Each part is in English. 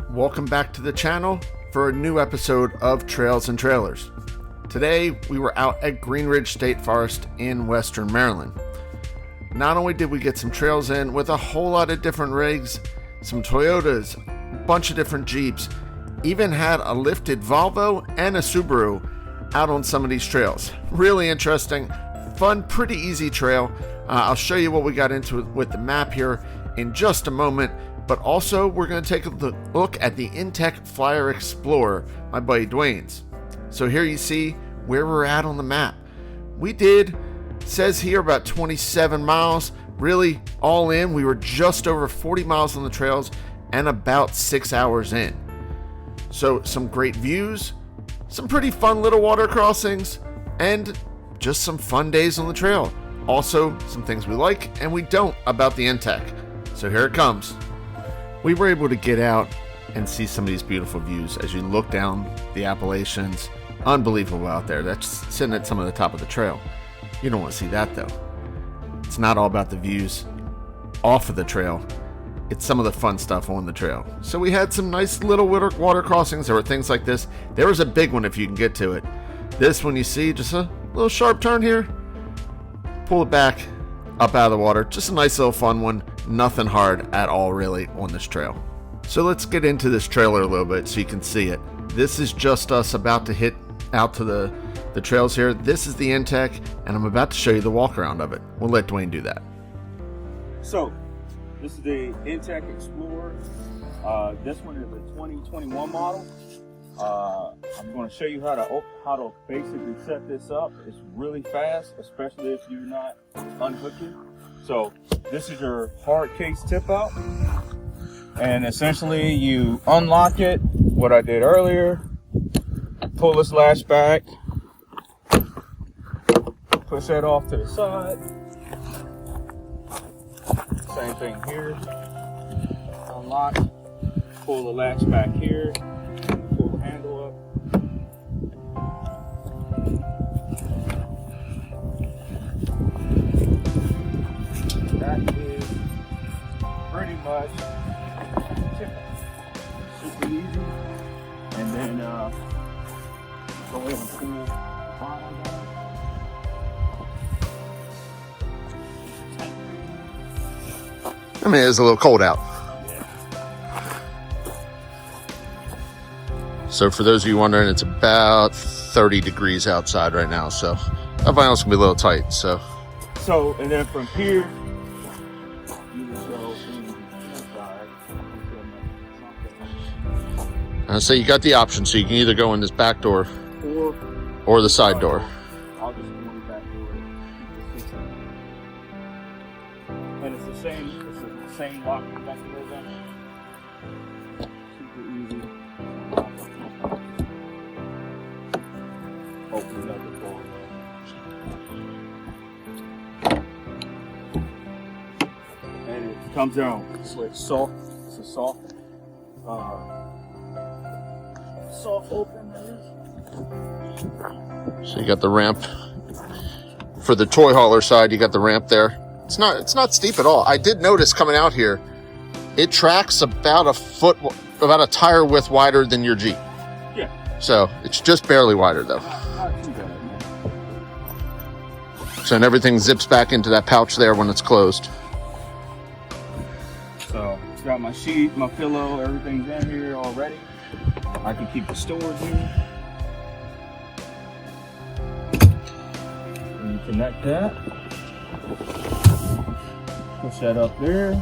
Welcome back to the channel for a new episode of Trails and Trailers. Today we were out at Green Ridge State Forest in Western Maryland. Not only did we get some trails in with a whole lot of different rigs, some Toyotas, a bunch of different Jeeps, even had a lifted Volvo and a Subaru out on some of these trails. Really interesting, fun, pretty easy trail. I'll show you what we got into with the map here in just a moment, but also we're going to take a look at the Intech Flyer Explore, my buddy Dwayne's. So here you see where we're at on the map. We did, says here, about 27 miles. Really, all in, we were just over 40 miles on the trails and about 6 hours in. So some great views, some pretty fun little water crossings, and just some fun days on the trail. Also, some things we like and we don't about the Intec. So here it comes. We were able to get out and see some of these beautiful views as you look down the Appalachians. Unbelievable out there. That's sitting at some of the top of the trail. You don't want to see that though. It's not all about the views off of the trail. It's some of the fun stuff on the trail. So we had some nice little water crossings. There were things like this. There was a big one if you can get to it. This one you see, just a little sharp turn here. Pull it back, up out of the water. Just a nice little fun one. Nothing hard at all really on this trail. So let's get into this trailer a little bit so you can see it. This is just us about to hit out to the trails here. This is the Intec, and I'm about to show you the walk around of it. We'll let Dwayne do that. So this is the Intech Explorer. This one is a 2021 model. I'm going to show you how to basically set this up. It's really fast, especially if you're not unhooking. So this is your hard case tip out, and essentially you unlock it. What I did earlier, pull this latch back, push that off to the side. Same thing here. Unlock, pull the latch back here, pull the handle up. That is pretty much super easy. And then go ahead and pull the bottom down. I mean, it's a little cold out. So for those of you wondering, it's about 30 degrees outside right now. So that vinyl's gonna be a little tight. So And then from here, you just go inside. so you got the option. So you can either go in this back door or the side door. I'll just go in the back door. And it's the same locking mechanism. Super easy. Open up the door. And it comes down. It's soft. It's a soft open. So you got the ramp for the toy hauler side. You got the ramp there. It's not steep at all. I did notice coming out here, it tracks about a tire width wider than your Jeep. Yeah. So it's just barely wider though. Not too bad. So and everything zips back into that pouch there when it's closed. So it's got my sheet, my pillow, everything's in here already. I can keep the storage here. And you connect that. Push that up there.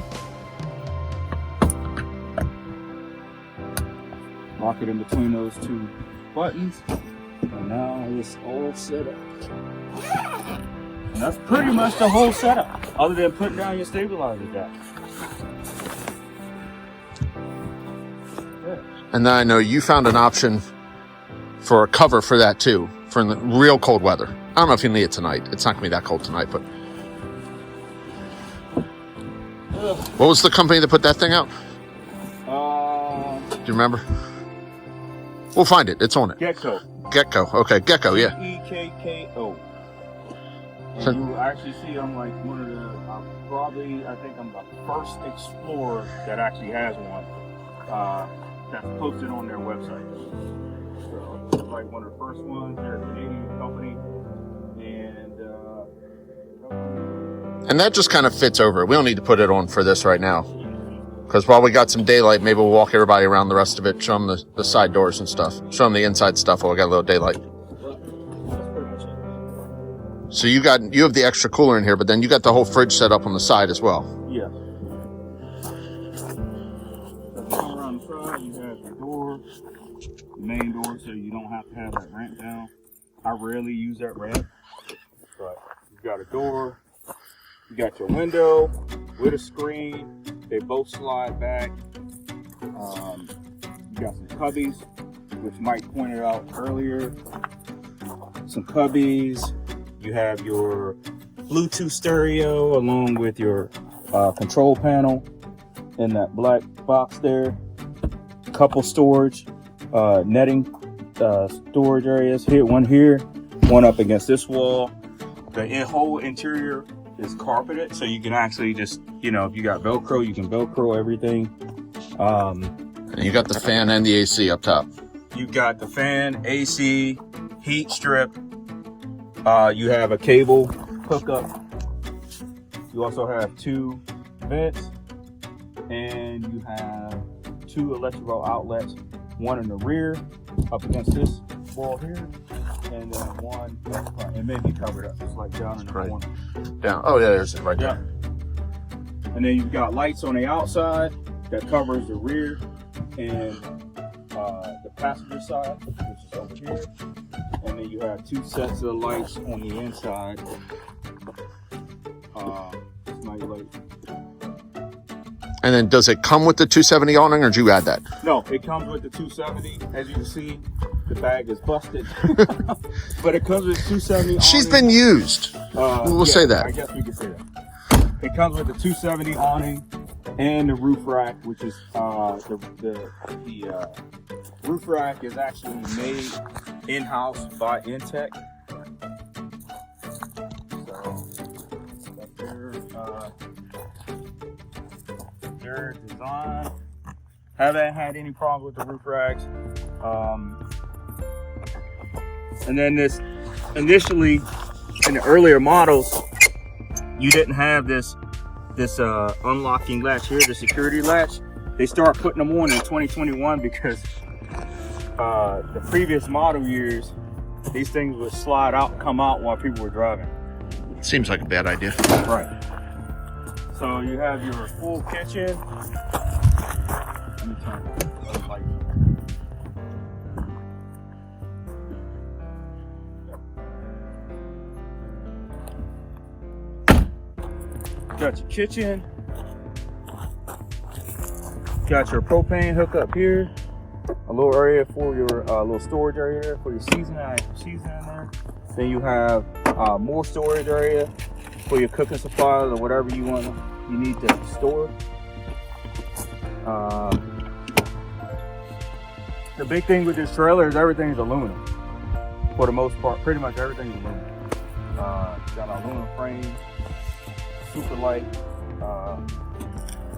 Lock it in between those two buttons. And now it's all set up. And that's pretty much the whole setup, other than putting down your stabilizer jack. And then I know you found an option for a cover for that too, for the real cold weather. I don't know if you need it tonight. It's not gonna be that cold tonight, but. What was the company that put that thing out? Do you remember? We'll find it. It's on it. Gecko. Okay, Gecko, yeah. Ekko. And So- you actually see I'm like one of the, I think I'm the first Explorer that actually has one. that's posted on their website. So it's like one of the first ones. They're a Canadian company, And that just kind of fits over. We don't need to put it on for this right now. Because while we got some daylight, maybe we'll walk everybody around the rest of it, show them the side doors and stuff. Show them the inside stuff while we got a little daylight. that's pretty much it. So you have the extra cooler in here, but then you got the whole fridge set up on the side as well. Yeah. So come around the side, you have your door, the main door, so you don't have to have that ramp down. I rarely use that ramp, but you've got a door, you got your window with a screen. They both slide back. You got some cubbies, which Mike pointed out earlier. Some cubbies. You have your Bluetooth stereo along with your control panel in that black box there. Couple storage, netting storage areas. One here, one up against this wall. The whole interior is carpeted, so you can actually just, if you got Velcro, you can Velcro everything. And you got the fan and the AC up top. You got the fan, AC, heat strip. You have a cable hookup. You also have 2 vents, and you have 2 electrical outlets. One in the rear, up against this wall here, and then one in the front. It may be covered up. It's like down in the corner. Down. Oh yeah, there's it right there. And then you've got lights on the outside that covers the rear and the passenger side, which is over here. And then you have 2 sets of lights on the inside. And then does it come with the 270 awning, or did you add that? No, it comes with the 270. As you can see, the bag is busted. But it comes with 270 She's awning. been used. We'll say that. I guess we can say that. It comes with the 270 awning and the roof rack, which is the roof rack is actually made in-house by Intec. So that's their design. Haven't had any problems with the roof racks. And then this, initially in the earlier models, you didn't have this unlocking latch here, the security latch. They started putting them on in 2021 because the previous model years, these things would slide out, come out while people were driving. Seems like a bad idea. Right. So you have your full kitchen. Let me turn the light. Got your kitchen. Got your propane hookup here. A little area for your little storage area there for your seasoning. I have seasoning in there. Then you have more storage area for your cooking supplies or whatever you need to store. The big thing with this trailer is everything's aluminum. For the most part, pretty much everything's aluminum. Got an aluminum frame, super light.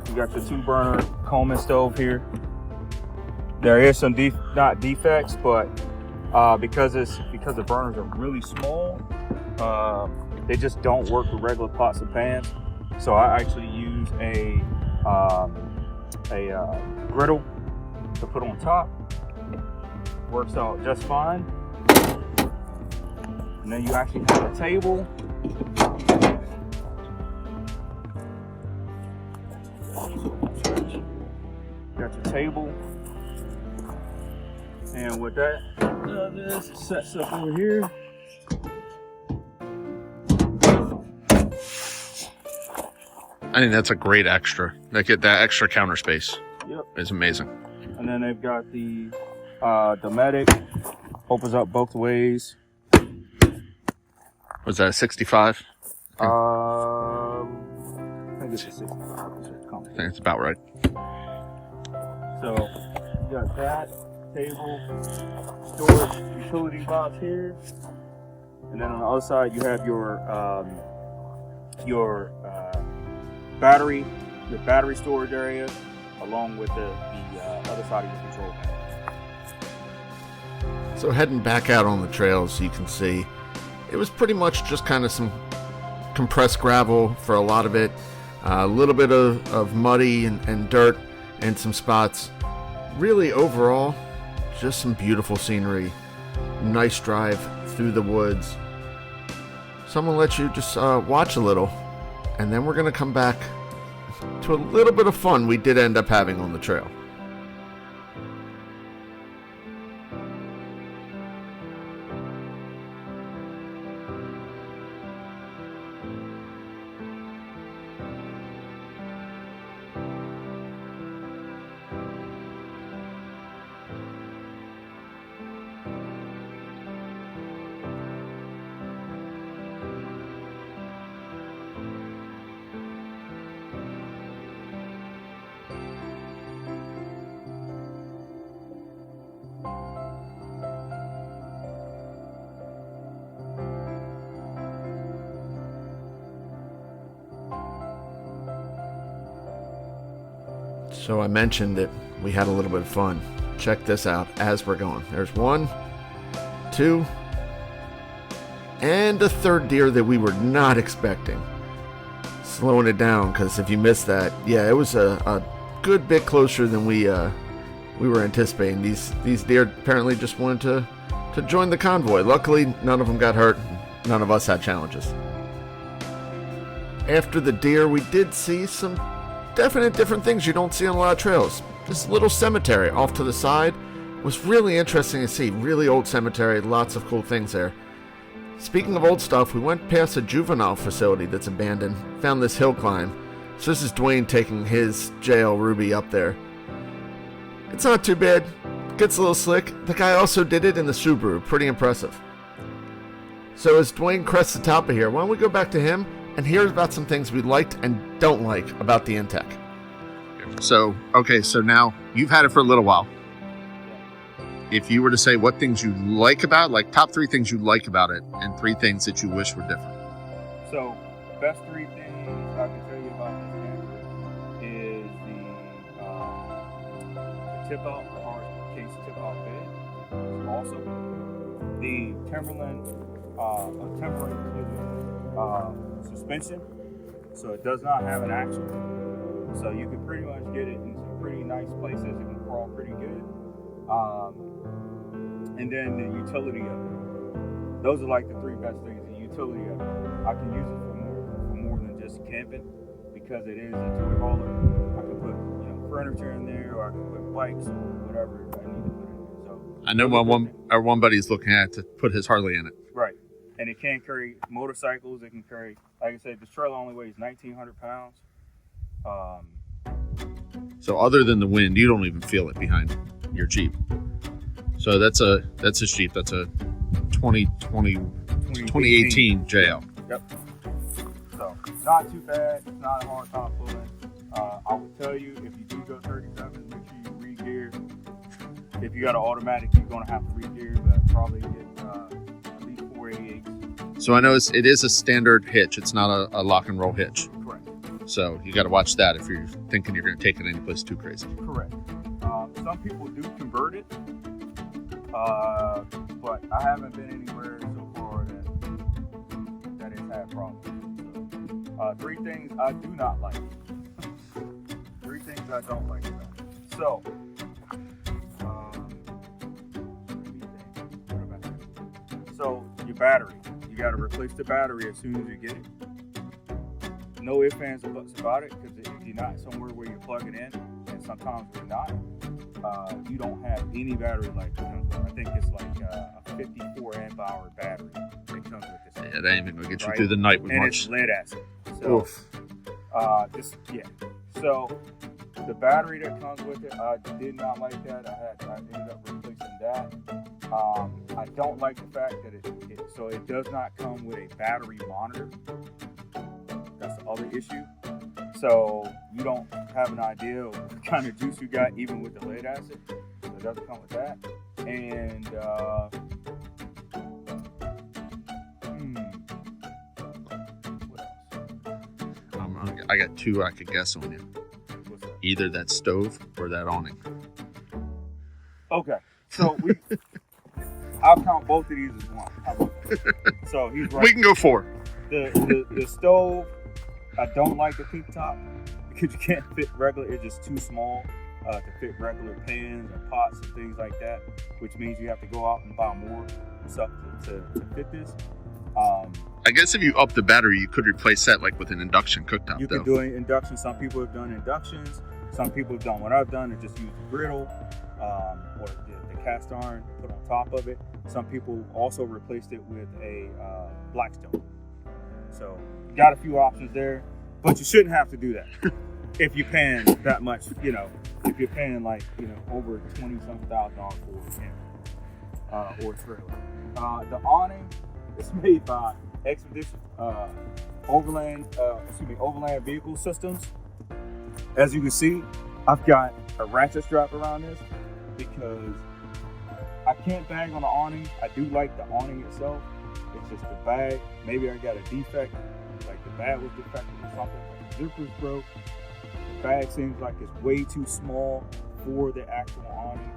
You got your 2-burner Coleman stove here. There is some not defects, but because the burners are really small, they just don't work with regular pots and pans. So I actually use a griddle to put on top. Works out just fine. And then you actually have a table. Got your table. And with that, this sets up over here. I think that's a great extra. That extra counter space. Yep. Is amazing. And then they've got the Dometic, opens up both ways. Was that a 65? I think it's a 65. I think it's about right. So you got that table, storage utility box here, and then on the other side you have your battery storage area, along with the other side of your control panel. So heading back out on the trails, you can see it was pretty much just kind of some compressed gravel for a lot of it, a little bit of muddy and dirt in some spots. Really overall, just some beautiful scenery, nice drive through the woods. So I'm going to let you just watch a little, and then we're going to come back to a little bit of fun we did end up having on the trail. So I mentioned that we had a little bit of fun. Check this out as we're going. There's 1, 2, and a third deer that we were not expecting. Slowing it down, because if you missed that, yeah, it was a good bit closer than we were anticipating. These deer apparently just wanted to join the convoy. Luckily, none of them got hurt. None of us had challenges. After the deer, we did see some definite different things you don't see on a lot of trails. This little cemetery off to the side was really interesting to see. Really old cemetery, lots of cool things there. Speaking of old stuff, we went past a juvenile facility that's abandoned, found this hill climb. So this is Dwayne taking his JL Ruby up there. It's not too bad. Gets a little slick. The guy also did it in the Subaru. Pretty impressive. So as Dwayne crests the top of here, why don't we go back to him and hear about some things we liked and don't like about the Intec. So now you've had it for a little while. If you were to say what things you like about it, like top 3 things you like about it and 3 things that you wish were different. So, best 3 things I can tell you about this camper is the tip-out, the hard case tip-out bed. Also, the Timberland suspension. So it does not have an axle. So you can pretty much get it in some pretty nice places. It can crawl pretty good. And then the utility of it. Those are like the 3 best things. The utility of it. I can use it for more than just camping because it is a toy hauler. I can put furniture in there, or I can put bikes or whatever I need to put in there. So I know our one buddy's looking at to put his Harley in it. Right. And it can carry motorcycles. It can carry, like I said, this trailer only weighs 1,900 pounds. So other than the wind, you don't even feel it behind your Jeep. So that's a Jeep. That's a 2018 JL. Yep. So not too bad. It's not a hard time pulling. I would tell you, if you do go 37, make sure you re-gear. If you got an automatic, you're going to have to re-gear, but probably get at least 488. So I know it is a standard hitch. It's not a lock and roll hitch. Correct. So you got to watch that if you're thinking you're going to take it anyplace too crazy. Correct. Some people do convert it, but I haven't been anywhere so far that it's had problems. So, 3 things I do not like. 3 things I don't like about it. So, so your battery. You got to replace the battery as soon as you get it. No ifs, ands, or buts about it, because if you're not somewhere where you plug it in, and sometimes you're not, you don't have any battery life. I think it's like a 54 amp hour battery that comes with this. Yeah, that ain't even gonna get you through the night with and much. It's lead acid. So, So the battery that comes with it, I did not like that. I ended up replacing that. I don't like the fact that it does not come with a battery monitor. That's the other issue. So you don't have an idea of what kind of juice you got, even with the lead acid. So it doesn't come with that. And what else? I got 2 I could guess on you. What's that? either that stove or that awning. Okay, so I'll count both of these as one. How about that? So he's right. We can go 4. The stove, I don't like the peak top because you can't fit regular. It's just too small to fit regular pans and pots and things like that, which means you have to go out and buy more stuff to fit this. I guess if you up the battery, you could replace that like with an induction cooktop. You could do an induction. Some people have done inductions. Some people have done what I've done and just use the griddle or the cast iron put on top of it. Some people also replaced it with a Blackstone. So you got a few options there, but you shouldn't have to do that if you're paying that much. If you're paying like over $20,000 for a camper or trailer. The awning is made by Expedition Overland Vehicle Systems. As you can see, I've got a ratchet strap around this because I can't bang on the awning. I do like the awning itself. It's just the bag. Maybe I got a defect, like the bag was defective or something. But the zipper's broke. The bag seems like it's way too small for the actual awning.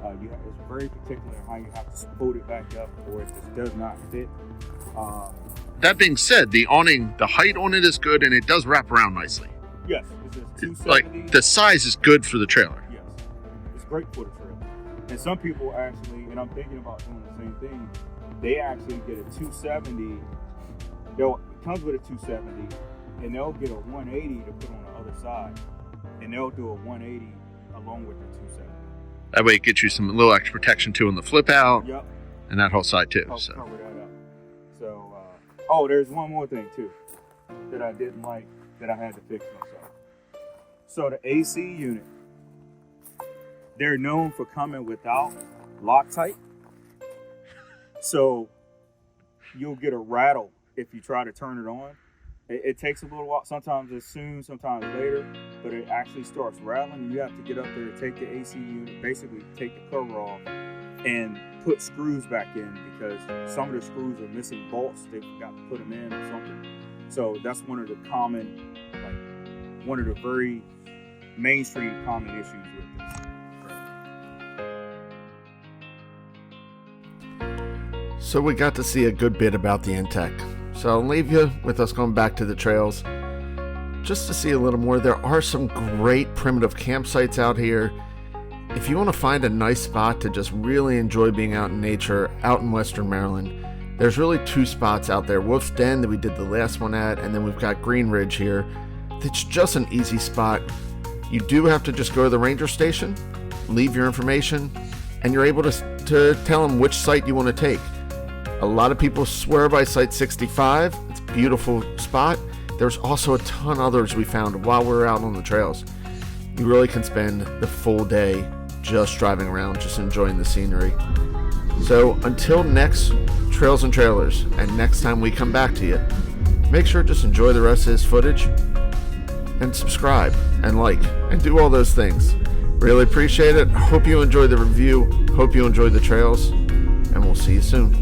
It's very particular how you have to fold it back up or it just does not fit. That being said, the awning, the height on it is good and it does wrap around nicely. Yes, it's just 270. Like the size is good for the trailer. Yes, it's great for the trailer. And some people actually, and I'm thinking about doing the same thing, they actually get a 270. It comes with a 270 and they'll get a 180 to put on the other side. And they'll do a 180 along with the 270. That way it gets you some little extra protection too on the flip out. Yep. And that whole side too. Cover that up. So, there's one more thing too that I didn't like that I had to fix myself. So the AC unit, they're known for coming without Loctite. So you'll get a rattle if you try to turn it on. It takes a little while. Sometimes it's soon, sometimes later, but it actually starts rattling. You have to get up there, take the AC unit, basically take the cover off and put screws back in because some of the screws are missing bolts. They forgot to put them in or something. So that's one of the very mainstream common issues with this. So we got to see a good bit about the Intec. So I'll leave you with us going back to the trails just to see a little more. There are some great primitive campsites out here. If you want to find a nice spot to just really enjoy being out in nature, out in Western Maryland, there's really 2 spots out there. Wolf's Den that we did the last one at, and then we've got Green Ridge here. It's just an easy spot. You do have to just go to the ranger station, leave your information, and you're able to tell them which site you want to take. A lot of people swear by Site 65. It's a beautiful spot. There's also a ton others we found while we were out on the trails. You really can spend the full day just driving around, just enjoying the scenery. So until next Trails and Trailers, and next time we come back to you, make sure to just enjoy the rest of this footage and subscribe and like and do all those things. Really appreciate it. Hope you enjoyed the review. Hope you enjoyed the trails, and we'll see you soon.